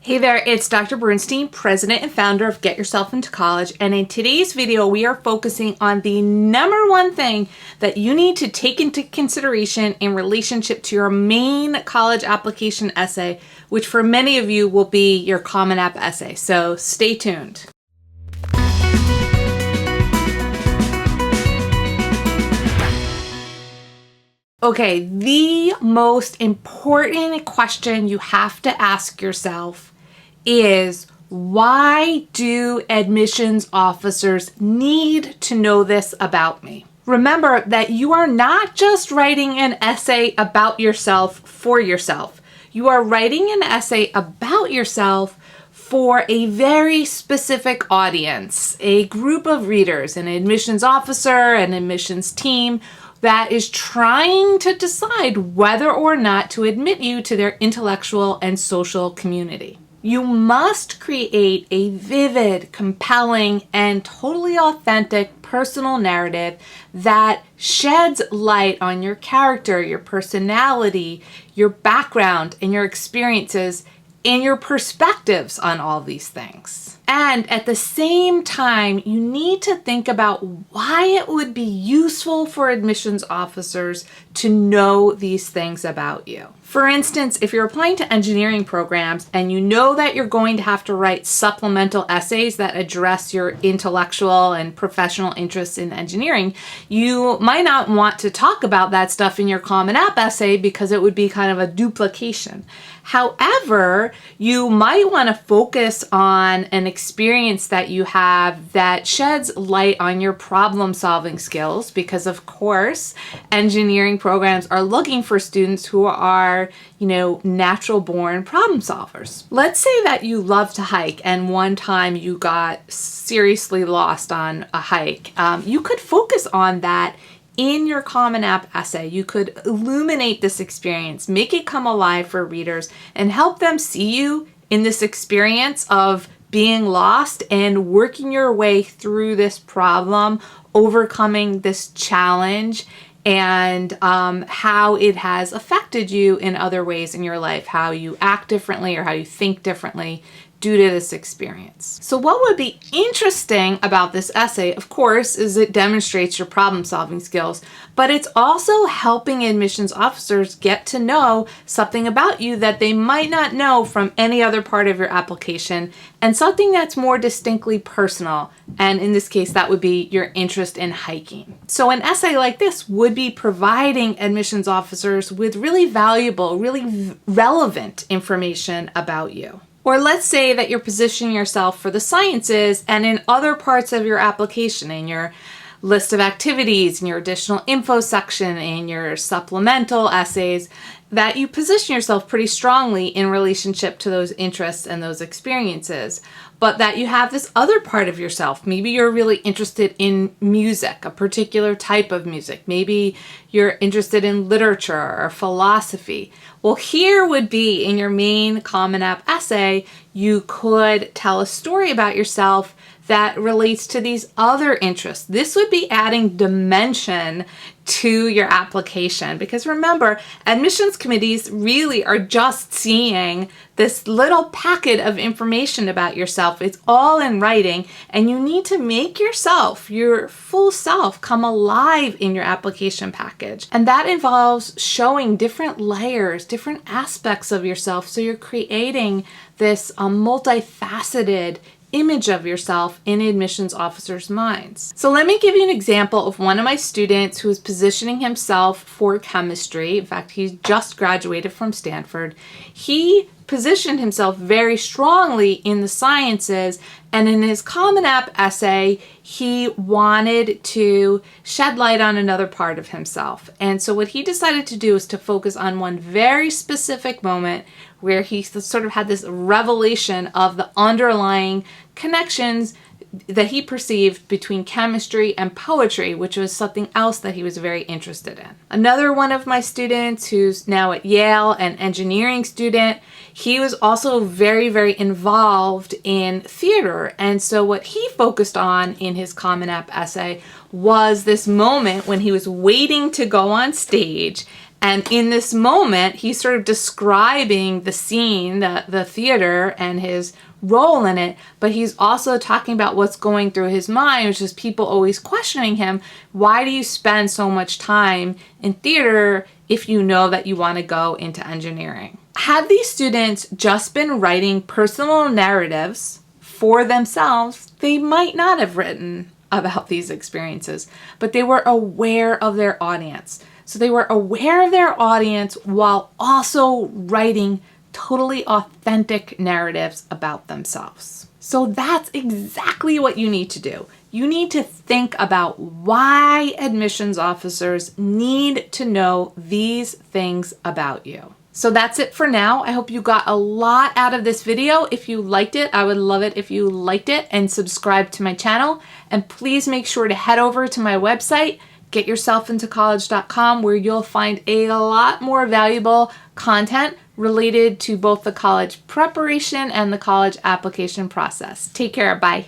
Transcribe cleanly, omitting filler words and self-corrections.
Hey there, it's Dr. Bernstein, president and founder of Get Yourself Into College, and in today's video we are focusing on the number one thing that you need to take into consideration in relationship to your main college application essay, which for many of you will be your Common App essay, so stay tuned. Okay, the most important question you have to ask yourself is, why do admissions officers need to know this about me? Remember that you are not just writing an essay about yourself for yourself. You are writing an essay about yourself for a very specific audience, a group of readers, an admissions officer, an admissions team that is trying to decide whether or not to admit you to their intellectual and social community. You must create a vivid, compelling, and totally authentic personal narrative that sheds light on your character, your personality, your background, and your experiences, and your perspectives on all these things. And at the same time, you need to think about why it would be useful for admissions officers to know these things about you. For instance, if you're applying to engineering programs and you know that you're going to have to write supplemental essays that address your intellectual and professional interests in engineering, you might not want to talk about that stuff in your Common App essay because it would be kind of a duplication. However, you might want to focus on an experience that you have that sheds light on your problem-solving skills because, of course, engineering programs are looking for students who are, natural-born problem solvers. Let's say that you love to hike and one time you got seriously lost on a hike. You could focus on that in your Common App essay. You could illuminate this experience, make it come alive for readers, and help them see you in this experience of being lost and working your way through this problem, overcoming this challenge, and how it has affected you in other ways in your life, how you act differently or how you think differently due to this experience. So what would be interesting about this essay, of course, is it demonstrates your problem-solving skills, but it's also helping admissions officers get to know something about you that they might not know from any other part of your application, and something that's more distinctly personal. And in this case, that would be your interest in hiking. So an essay like this would be providing admissions officers with really valuable, really relevant information about you. Or let's say that you're positioning yourself for the sciences, and in other parts of your application, in your list of activities, in your additional info section, in your supplemental essays, that you position yourself pretty strongly in relationship to those interests and those experiences. But that you have this other part of yourself. Maybe you're really interested in music, a particular type of music. Maybe you're interested in literature or philosophy. Well, here would be in your main Common App essay, you could tell a story about yourself that relates to these other interests. This would be adding dimension to your application, because remember, admissions committees really are just seeing this little packet of information about yourself. It's all in writing, and you need to make yourself, your full self, come alive in your application package. And that involves showing different layers, different aspects of yourself, so you're creating this multifaceted image of yourself in admissions officers' minds. So let me give you an example of one of my students who is positioning himself for chemistry. In fact, he's just graduated from Stanford. He positioned himself very strongly in the sciences, and in his Common App essay, he wanted to shed light on another part of himself. And so what he decided to do is to focus on one very specific moment where he sort of had this revelation of the underlying connections that he perceived between chemistry and poetry, which was something else that he was very interested in. Another one of my students who's now at Yale, an engineering student, he was also very, very involved in theater. And so what he focused on in his Common App essay was this moment when he was waiting to go on stage And in this moment, he's sort of describing the scene, the theater, and his role in it, but he's also talking about what's going through his mind, which is people always questioning him, why do you spend so much time in theater if you know that you want to go into engineering? Had these students just been writing personal narratives for themselves, they might not have written about these experiences, but they were aware of their audience. So they were aware of their audience while also writing totally authentic narratives about themselves. So that's exactly what you need to do. You need to think about why admissions officers need to know these things about you. So that's it for now. I hope you got a lot out of this video. If you liked it, I would love it if you liked it and subscribe to my channel. And please make sure to head over to my website, getyourselfintocollege.com, where you'll find a lot more valuable content related to both the college preparation and the college application process. Take care. Bye.